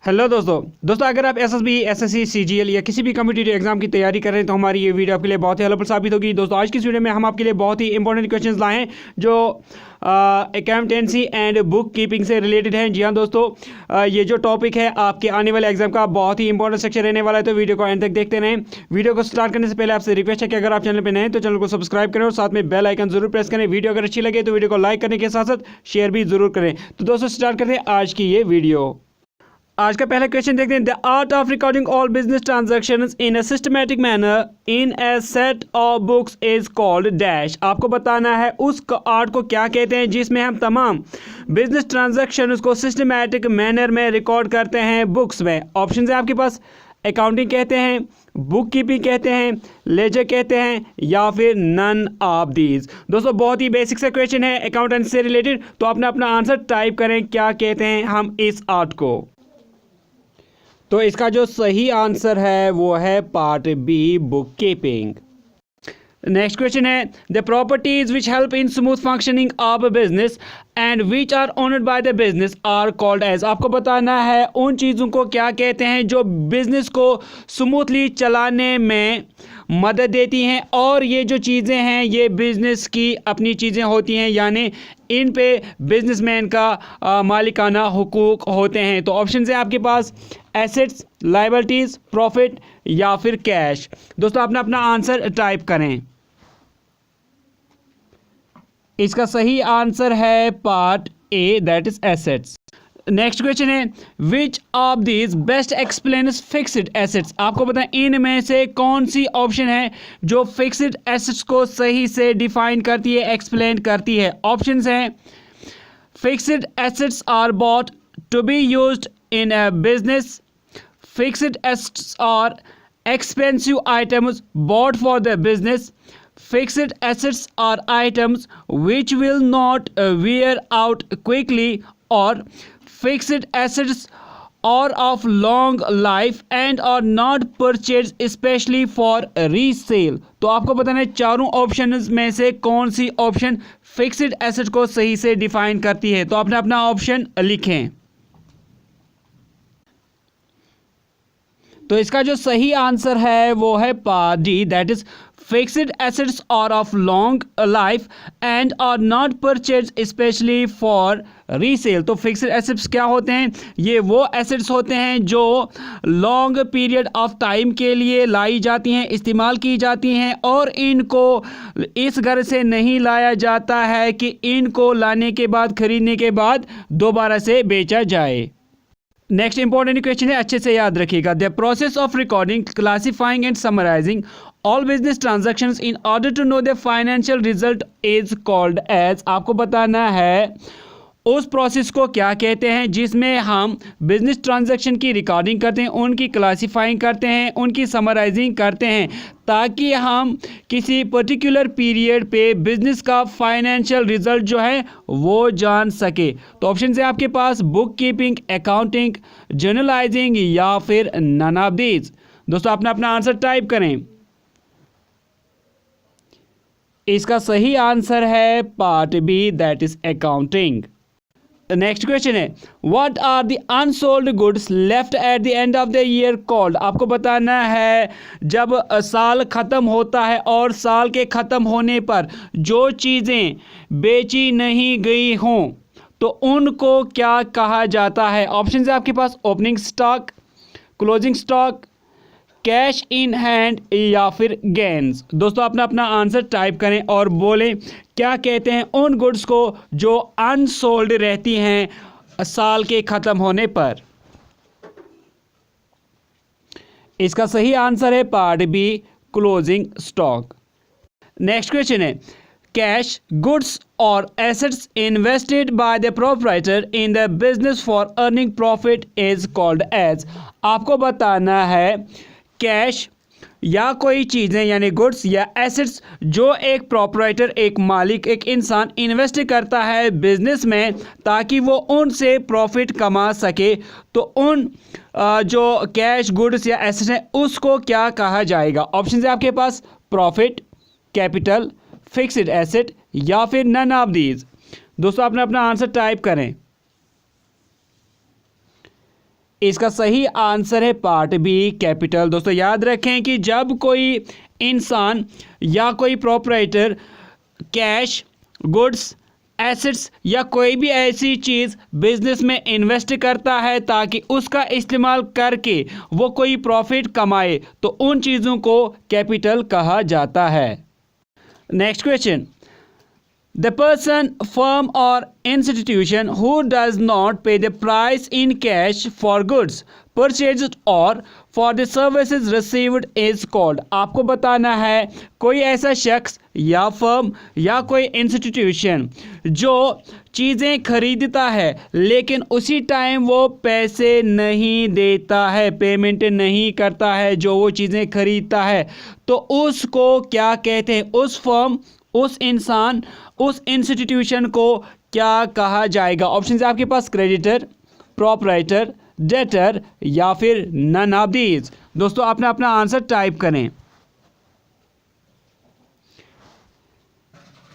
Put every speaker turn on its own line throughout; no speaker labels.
Hello दोस्तों अगर आप एसएसबी, एसएससी, सीजीएल या किसी भी कॉम्पिटिटिव एग्जाम की तैयारी कर रहे हैं तो हमारी ये वीडियो आपके लिए बहुत ही हेल्पफुल साबित होगी। दोस्तों आज की इस वीडियो में हम आपके लिए बहुत ही इंपॉर्टेंट क्वेश्चंस लाए हैं जो अकाउंटेंसी एंड बुक कीपिंग से रिलेटेड हैं। जी हाँ दोस्तों, ये जो टॉपिक है आपके आने वाले एग्जाम का बहुत ही इंपॉर्टेंट सेक्शन रहने वाला है, तो वीडियो को एंड तक देखते रहें। वीडियो को स्टार्ट करने से पहले आपसे रिक्वेस्ट है कि अगर आप चैनल पर नए हैं तो चैनल को सब्सक्राइब करें और साथ में बेल आइकन जरूर प्रेस करें। वीडियो अगर अच्छी लगे तो वीडियो को लाइक करने के साथ साथ शेयर भी जरूर करें। तो दोस्तों स्टार्ट करते हैं आज की ये वीडियो। आज का पहला क्वेश्चन देखते हैं। The art of recording all business transactions in a systematic manner in a set of books is called dash. आपको बताना है उस आर्ट को क्या कहते हैं जिसमें हम तमाम बिजनेस ट्रांजैक्शंस को सिस्टमैटिक मैनर में रिकॉर्ड करते हैं बुक्स में। ऑप्शन है आपके पास, अकाउंटिंग कहते हैं, बुक कीपिंग कहते हैं, लेजर कहते हैं या फिर नन ऑफ दीज। दोस्तों बहुत ही बेसिक सा क्वेश्चन है अकाउंटेंसी से रिलेटेड, तो अपना अपना आंसर टाइप करें क्या कहते हैं हम इस आर्ट को। तो इसका जो सही आंसर है वो है part B, book keeping. Next question है the properties which help in smooth functioning of a business and which are owned by the business are called as. आपको बताना है उन चीज़ों को क्या कहते हैं जो बिजनेस को स्मूथली चलाने में मदद देती हैं, और ये जो चीज़ें हैं ये बिजनेस की अपनी चीज़ें होती हैं, यानी इन पे बिजनेसमैन का मालिकाना हुकूक होते हैं। तो ऑप्शन है आपके पास एसेट्स, लायबिलिटीज़, प्रॉफिट या फिर कैश। दोस्तों अपना अपना आंसर टाइप करें। इसका सही आंसर है part A, that is assets. Next question है which of these best explains fixed assets. आपको बताएं इनमें से कौन सी ऑप्शन है जो फिक्स्ड एसेट्स को सही से डिफाइन करती है, एक्सप्लेन करती है। ऑप्शंस हैं fixed assets are bought to be used in a business, fixed assets are expensive items bought for the business, fixed assets are items which will not wear out quickly, or fixed assets are of long life and are not purchased especially for resale। तो आपको बताना है चारों options में से कौन C option fixed asset को सही से डिफाइन करती है। तो आपने अपना ऑप्शन लिखें। तो इसका जो सही आंसर है वो है part D, that is fixed assets are of long life and are not purchase specially for resale. तो फिक्स्ड एसेट्स क्या होते हैं? ये वो एसेट्स होते हैं जो लॉन्ग पीरियड ऑफ टाइम के लिए लाई जाती हैं, इस्तेमाल की जाती हैं, और इनको इस घर से नहीं लाया जाता है कि इनको लाने के बाद, खरीदने के बाद दोबारा से बेचा जाए। नेक्स्ट इंपॉर्टेंट क्वेश्चन है, अच्छे से याद रखिएगा। The process of recording, classifying and summarising all business transactions in order to know the financial result is called as. आपको बताना है उस प्रोसेस को क्या कहते हैं जिसमें हम बिजनेस ट्रांजैक्शन की रिकॉर्डिंग करते हैं, उनकी क्लासिफाइंग करते हैं, उनकी समराइजिंग करते हैं, ताकि हम किसी पर्टिकुलर पीरियड पे बिजनेस का फाइनेंशियल रिजल्ट जो है वो जान सके। तो ऑप्शन है आपके पास बुक कीपिंग, अकाउंटिंग, जर्नलाइजिंग या फिर नन ऑफ दीज। दोस्तों अपना अपना आंसर टाइप करें। इसका सही आंसर है part B, that is accounting. Next question है what are the unsold goods left at the end of the year called. आपको बताना है जब साल ख़त्म होता है और साल के ख़त्म होने पर जो चीज़ें बेची नहीं गई हों तो उनको क्या कहा जाता है। ऑप्शन है आपके पास opening stock, closing stock, cash in hand या फिर गेन्स। दोस्तों अपना अपना आंसर टाइप करें और बोलें क्या कहते हैं उन गुड्स को जो अनसोल्ड रहती हैं साल के ख़त्म होने पर। इसका सही आंसर है part B, closing stock. Next question है कैश गुड्स और assets invested by the proprietor in the business for earning profit is called as. आपको बताना है कैश या कोई चीज़ें यानी गुड्स या एसेट्स जो एक प्रोप्राइटर, एक मालिक, एक इंसान इन्वेस्ट करता है बिजनेस में ताकि वो उनसे प्रॉफिट कमा सके, तो उन जो कैश गुड्स या एसेट्स हैं उसको क्या कहा जाएगा। ऑप्शन है आपके पास प्रॉफिट, कैपिटल, फिक्स्ड एसेट या फिर नन ऑफ दीज। दोस्तों अपना अपना आंसर टाइप करें। इसका सही आंसर है पार्ट बी कैपिटल। दोस्तों याद रखें कि जब कोई इंसान या कोई प्रोपराइटर कैश, गुड्स, एसेट्स या कोई भी ऐसी चीज़ बिजनेस में इन्वेस्ट करता है ताकि उसका इस्तेमाल करके वो कोई प्रॉफिट कमाए, तो उन चीज़ों को कैपिटल कहा जाता है। Next question, the person, firm or institution who does not pay the price in cash for goods purchased or for the services received is called। आपको बताना है कोई ऐसा शख्स या फर्म या कोई इंस्टीट्यूशन जो चीज़ें खरीदता है लेकिन उसी टाइम वो पैसे नहीं देता है, पेमेंट नहीं करता है जो वो चीज़ें खरीदता है, तो उसको क्या कहते हैं? उस फर्म, उस इंसान, उस इंस्टीट्यूशन को क्या कहा जाएगा? ऑप्शन है आपके पास क्रेडिटर, प्रोपराइटर, डेटर या फिर नन ऑफ दीज। दोस्तों अपना अपना आंसर टाइप करें।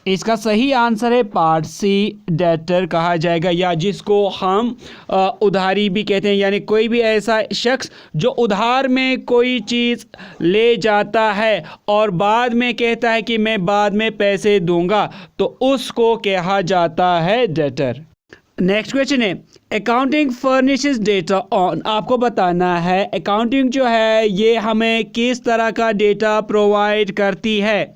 इसका सही आंसर है पार्ट सी डेटर कहा जाएगा, या जिसको हम उधारी भी कहते हैं, यानी कोई भी ऐसा शख्स जो उधार में कोई चीज़ ले जाता है और बाद में कहता है कि मैं बाद में पैसे दूंगा, तो उसको कहा जाता है डेटर। नेक्स्ट क्वेश्चन है, अकाउंटिंग फर्निशेस डेटा ऑन। आपको बताना है अकाउंटिंग जो है ये हमें किस तरह का डेटा प्रोवाइड करती है।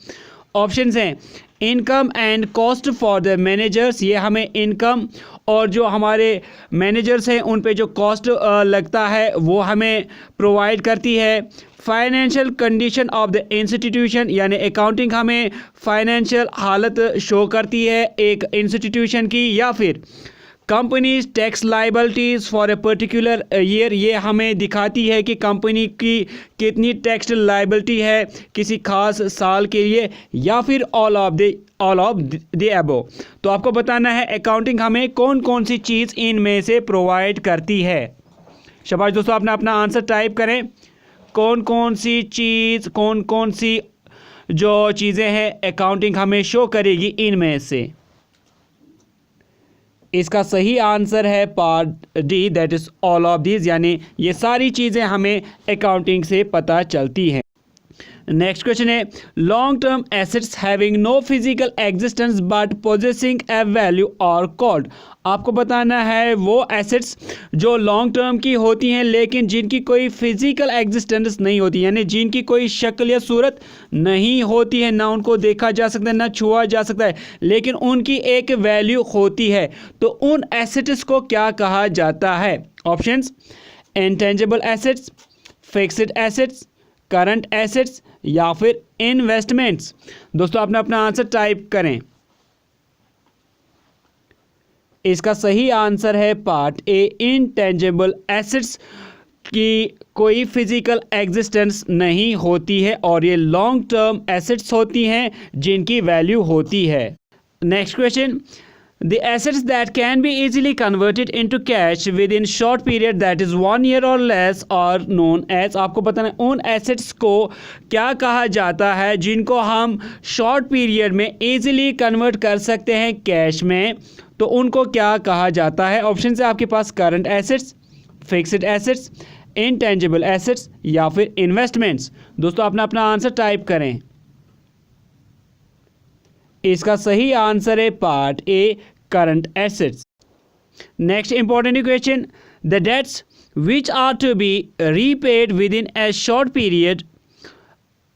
ऑप्शंस हैं income and cost for the managers, ये हमें इनकम और जो हमारे मैनेजर्स हैं उन पे जो कॉस्ट लगता है वो हमें प्रोवाइड करती है। Financial condition of the institution, यानी अकाउंटिंग हमें फाइनेंशियल हालत शो करती है एक इंस्टीट्यूशन की। या फिर companies tax liabilities for a particular year, ये हमें दिखाती है कि कंपनी की कितनी टैक्स लाइबिलिटी है किसी खास साल के लिए। या फिर ऑल ऑफ द अबव। तो आपको बताना है अकाउंटिंग हमें कौन कौन सी चीज़ इनमें से प्रोवाइड करती है। शाबाश दोस्तों, अपना अपना आंसर टाइप करें। कौन कौन सी चीज़, कौन कौन सी जो चीज़ें हैं अकाउंटिंग हमें शो करेगी इनमें से। इसका सही आंसर है part D, that is all of these, यानी ये सारी चीज़ें हमें अकाउंटिंग से पता चलती हैं। नेक्स्ट क्वेश्चन है, long term assets having no physical existence but possessing a value और कॉल्ड। आपको बताना है वो एसेट्स जो लॉन्ग टर्म की होती हैं लेकिन जिनकी कोई फिजिकल एग्जिस्टेंस नहीं होती, यानी जिनकी कोई शक्ल या सूरत नहीं होती है, ना उनको देखा जा सकता है ना छुआ जा सकता है, लेकिन उनकी एक वैल्यू होती है, तो उन एसेट्स को क्या कहा जाता है? Options intangible assets, fixed assets, current assets या फिर इन्वेस्टमेंट्स। दोस्तों अपना अपना आंसर टाइप करें। इसका सही आंसर है पार्ट ए, इंटेंजिबल एसेट्स की कोई फिजिकल एग्जिस्टेंस नहीं होती है और ये लॉन्ग टर्म एसेट्स होती हैं जिनकी वैल्यू होती है। Next question, the assets that can be easily converted into cash within short period that is 1 year or less are known as। आपको बताना है उन एसेट्स को क्या कहा जाता है जिनको हम शॉर्ट पीरियड में इजीली कन्वर्ट कर सकते हैं कैश में, तो उनको क्या कहा जाता है? ऑप्शन है आपके पास current assets, fixed assets, intangible assets या फिर इन्वेस्टमेंट्स। दोस्तों अपना अपना आंसर टाइप करें। इसका सही आंसर है part A, current assets. Next important question, the debts which are to be repaid within a short period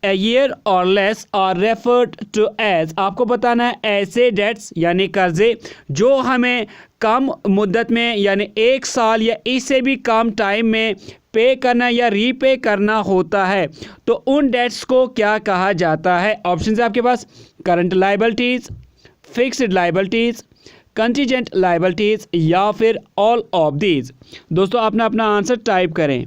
a year or less are referred to as. आपको बताना है ऐसे डेट्स यानी कर्जे जो हमें कम मुद्दत में यानी 1 साल या इससे भी कम टाइम में पे करना या रीपे करना होता है, तो उन डेट्स को क्या कहा जाता है? ऑप्शन है आपके पास current liabilities, fixed liabilities, contingent liabilities या फिर ऑल ऑफ दीज। दोस्तों अपना अपना आंसर टाइप करें।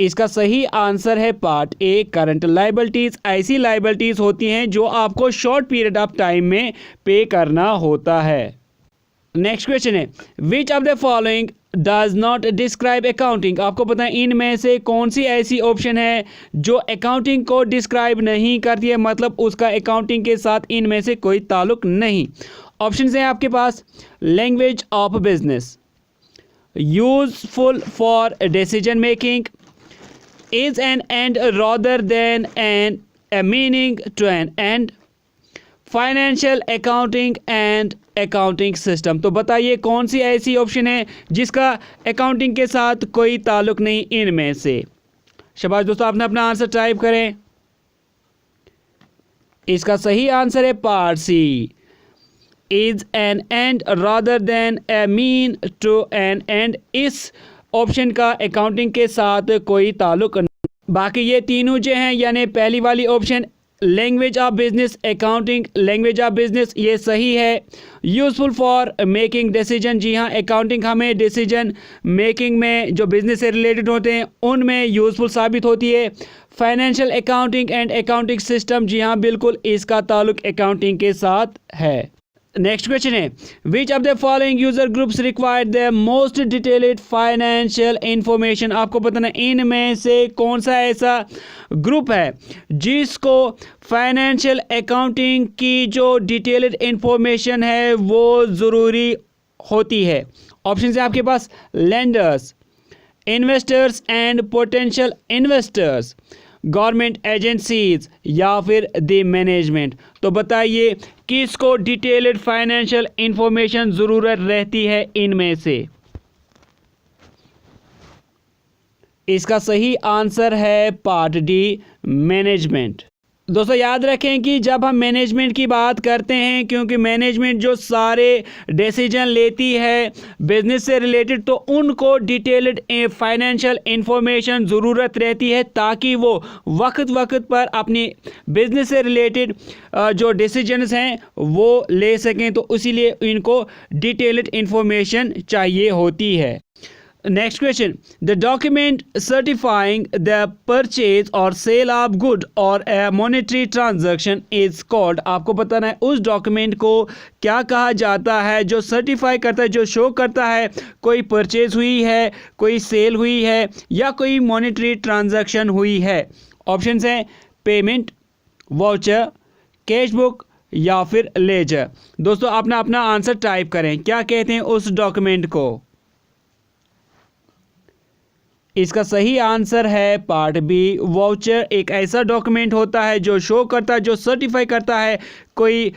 इसका सही आंसर है पार्ट ए, करंट लाइबिलिटीज़। ऐसी लाइबिलिटीज़ होती हैं जो आपको शॉर्ट पीरियड ऑफ टाइम में पे करना होता है। नेक्स्ट क्वेश्चन है, which of the following does not describe accounting. आपको पता है इनमें से कौन सी ऐसी ऑप्शन है जो अकाउंटिंग को डिस्क्राइब नहीं करती है, मतलब उसका अकाउंटिंग के साथ इनमें से कोई ताल्लुक नहीं। ऑप्शन हैं आपके पास language of business, useful for decision making, is an end rather than an a meaning to an end, financial accounting and accounting system. तो बताइए कौन सी ऐसी ऑप्शन है जिसका अकाउंटिंग के साथ कोई ताल्लुक नहीं इनमें से। शाबाश दोस्तों, आपने अपना आंसर टाइप करें। इसका सही आंसर है part C, is an end rather than a mean to an end. इस ऑप्शन का अकाउंटिंग के साथ कोई ताल्लुक नहीं। बाकी ये तीनों जो हैं, यानी पहली वाली option language of business, accounting language of business, ये सही है। यूजफुल फॉर मेकिंग डिसीजन, जी हाँ, अकाउंटिंग हमें डिसीजन मेकिंग में जो बिजनेस से रिलेटेड होते हैं उनमें यूजफुल साबित होती है। Financial accounting and accounting system, जी हाँ बिल्कुल, इसका ताल्लुक अकाउंटिंग के साथ है। नेक्स्ट क्वेश्चन है, which of the following user groups required the most detailed financial information. आपको बताना इनमें से कौन सा ऐसा ग्रुप है जिसको फाइनेंशियल अकाउंटिंग की जो डिटेल्ड इंफॉर्मेशन है वो ज़रूरी होती है। ऑप्शन है आपके पास lenders, investors and potential investors, government agencies या फिर द मैनेजमेंट। तो बताइए किसको डिटेल्ड फाइनेंशियल इंफॉर्मेशन ज़रूरत रहती है इनमें से। इसका सही आंसर है पार्ट डी, मैनेजमेंट। दोस्तों याद रखें कि जब हम मैनेजमेंट की बात करते हैं, क्योंकि मैनेजमेंट जो सारे डिसीजन लेती है बिजनेस से रिलेटेड, तो उनको डिटेल्ड फाइनेंशियल इंफॉर्मेशन ज़रूरत रहती है ताकि वो वक्त वक्त पर अपनी बिजनेस से रिलेटेड जो डिसीजंस हैं वो ले सकें। तो इसीलिए इनको डिटेल्ड इंफॉर्मेशन चाहिए होती है। Next question, the document certifying the purchase और सेल ऑफ गुड और ए मॉनेटरी ट्रांजैक्शन इज कॉल्ड। आपको बताना है उस डॉक्यूमेंट को क्या कहा जाता है जो सर्टिफाई करता है, जो शो करता है कोई परचेज हुई है, कोई सेल हुई है या कोई मॉनेटरी ट्रांजैक्शन हुई है। ऑप्शंस हैं पेमेंट, वाउचर, कैश बुक या फिर लेजर। दोस्तों अपना अपना आंसर टाइप करें, क्या कहते हैं उस डॉक्यूमेंट को। इसका सही आंसर है पार्ट बी, वाउचर। एक ऐसा डॉक्यूमेंट होता है जो शो करता है, जो सर्टिफाई करता है कोई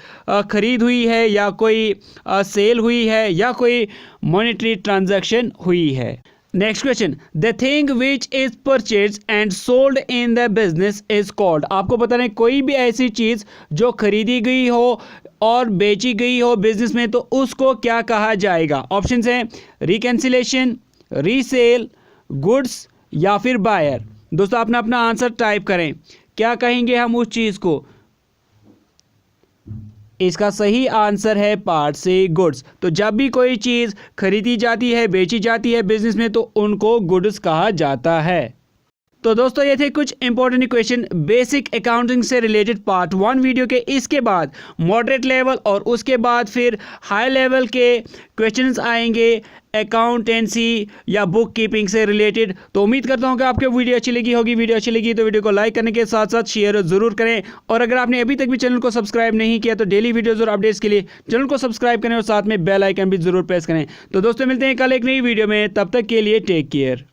खरीद हुई है या कोई सेल हुई है या कोई मॉनेटरी ट्रांजैक्शन हुई है। Next question, the thing which is purchase and sold in the business is called. आपको बताना है कोई भी ऐसी चीज़ जो खरीदी गई हो और बेची गई हो बिजनेस में, तो उसको क्या कहा जाएगा। ऑप्शंस हैं रिकैंसिलेशन, रीसेल, गुड्स या फिर बायर। दोस्तों अपना अपना आंसर टाइप करें, क्या कहेंगे हम उस चीज़ को। इसका सही आंसर है पार्ट से गुड्स। तो जब भी कोई चीज़ खरीदी जाती है, बेची जाती है बिजनेस में, तो उनको गुड्स कहा जाता है। तो दोस्तों ये थे कुछ इंपॉर्टेंट क्वेश्चन बेसिक अकाउंटिंग से रिलेटेड पार्ट 1 वीडियो के। इसके बाद मॉडरेट लेवल और उसके बाद फिर हाई लेवल के क्वेश्चंस आएंगे अकाउंटेंसी या बुक कीपिंग से रिलेटेड। तो उम्मीद करता हूं कि आपको वीडियो अच्छी लगी होगी। वीडियो अच्छी लगी तो वीडियो को लाइक करने के साथ साथ शेयर ज़रूर करें, और अगर आपने अभी तक भी चैनल को सब्सक्राइब नहीं किया तो डेली वीडियोज़ और अपडेट्स के लिए चैनल को सब्सक्राइब करें और साथ में बेल आइकन भी ज़रूर प्रेस करें। तो दोस्तों मिलते हैं कल एक नई वीडियो में, तब तक के लिए टेक केयर।